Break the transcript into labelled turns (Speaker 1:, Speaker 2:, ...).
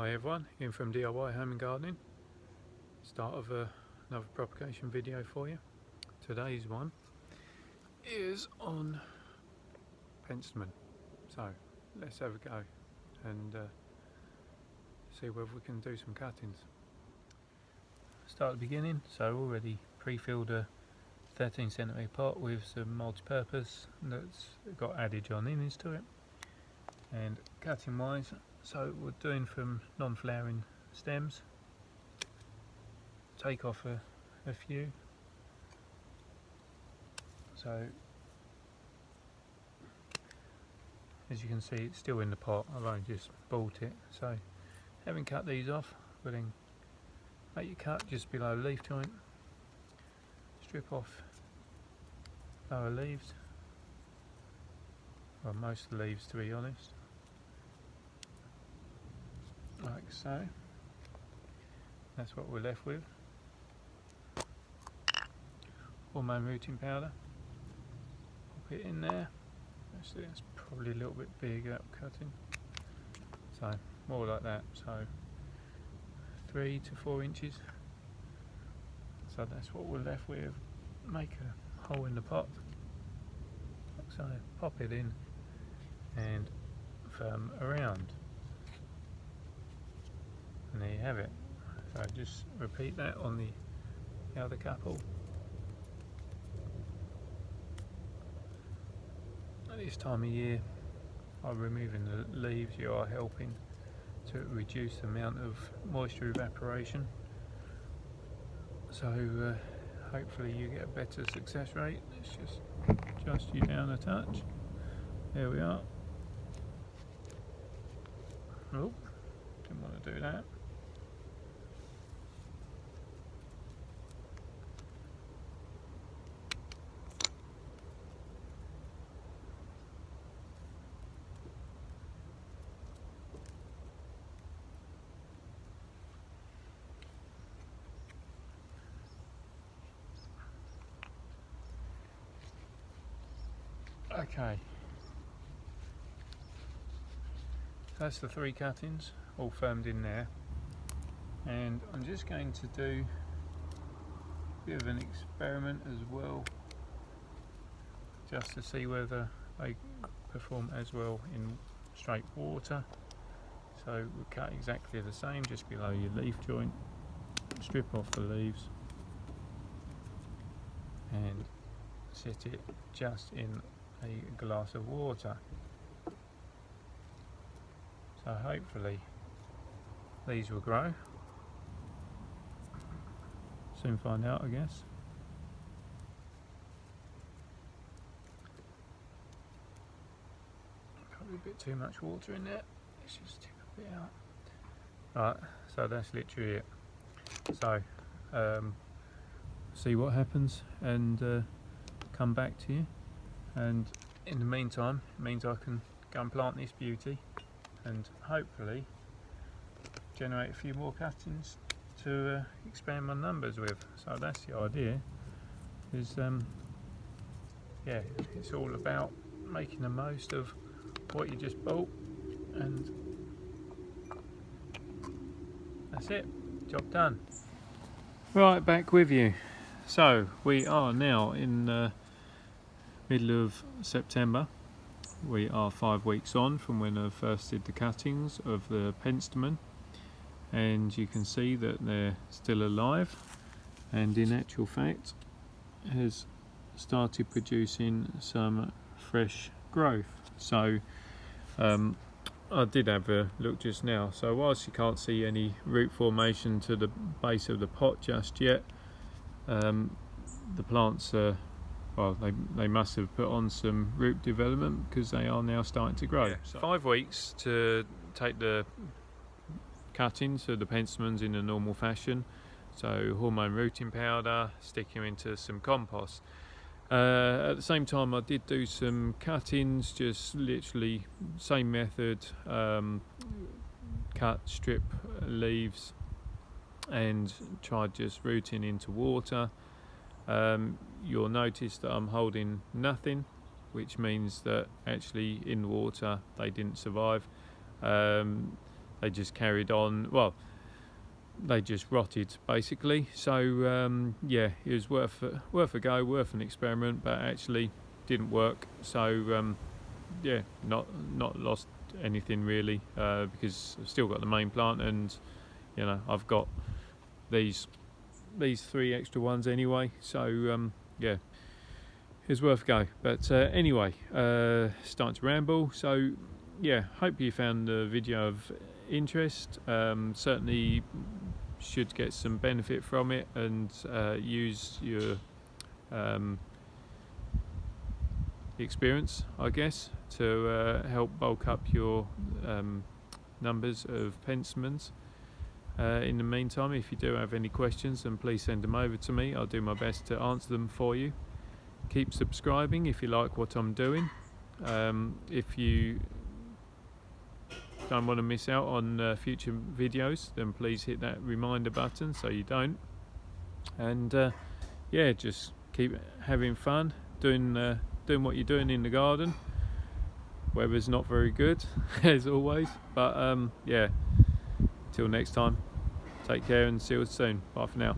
Speaker 1: Hi everyone, Ian from DIY Home and Gardening. Start of another propagation video for you. Today's one is on penstemon. So let's have a go and see whether we can do some cuttings. Start at the beginning. So already pre-filled a 13cm pot with some multi-purpose that's got adage on into it. And cutting wise, so we're doing from non-flowering stems. Take off a few. So as you can see, it's still in the pot. I've only just bought it. So having cut these off, we'll then make your cut just below the leaf joint. Strip off lower leaves. Well, most of the leaves, to be honest. Like so. That's what we're left with. Hormone rooting powder. Pop it in there. Actually, that's probably a little bit big up cutting. So more like that. So 3 to 4 inches. So that's what we're left with. Make a hole in the pot. So pop it in and firm around. And there you have it. So just repeat that on the other couple. At this time of year, by removing the leaves, you are helping to reduce the amount of moisture evaporation. So hopefully you get a better success rate. Let's just adjust you down a touch. There we are. Oh, didn't want to do that. Okay, that's the 3 cuttings all firmed in there, and I'm just going to do a bit of an experiment as well, just to see whether they perform as well in straight water. So we'll cut exactly the same, just below your leaf joint, strip off the leaves and set it just in a glass of water. So hopefully these will grow. Soon find out, I guess. Probably a bit too much water in there. Let's just tip a bit out. Right, so that's literally it. So see what happens and come back to you. And in the meantime, it means I can go and plant this beauty and hopefully generate a few more cuttings to expand my numbers with. So that's the idea. Is yeah, it's all about making the most of what you just bought, and that's it. Job done. Right, back with you. So we are now in middle of September. We are 5 weeks on from when I first did the cuttings of the penstemon, and you can see that they're still alive, and in actual fact has started producing some fresh growth. So I did have a look just now. So whilst you can't see any root formation to the base of the pot just yet, the plants are, well, they must have put on some root development because they are now starting to grow. Yeah, so 5 weeks to take the cuttings of the penstemons in a normal fashion. So hormone rooting powder, stick them into some compost. At the same time, I did do some cuttings, just literally same method, cut, strip leaves and tried just rooting into water. You'll notice that I'm holding nothing, which means that actually in the water they didn't survive. they just carried on. Well, they just rotted basically. So yeah, it was worth a go, worth an experiment, but actually didn't work. So yeah, not lost anything really, because I've still got the main plant, and you know, I've got these 3 extra ones anyway. So yeah, it's worth a go. But anyway, starting to ramble. So yeah, hope you found the video of interest. Certainly should get some benefit from it, and use your experience, I guess, to help bulk up your numbers of penstemons. In the meantime, if you do have any questions, then please send them over to me. I'll do my best to answer them for you. Keep subscribing if you like what I'm doing. If you don't want to miss out on future videos, then please hit that reminder button so you don't. And yeah, just keep having fun doing what you're doing in the garden. Weather's not very good as always, but yeah, till next time, take care and see you soon. Bye for now.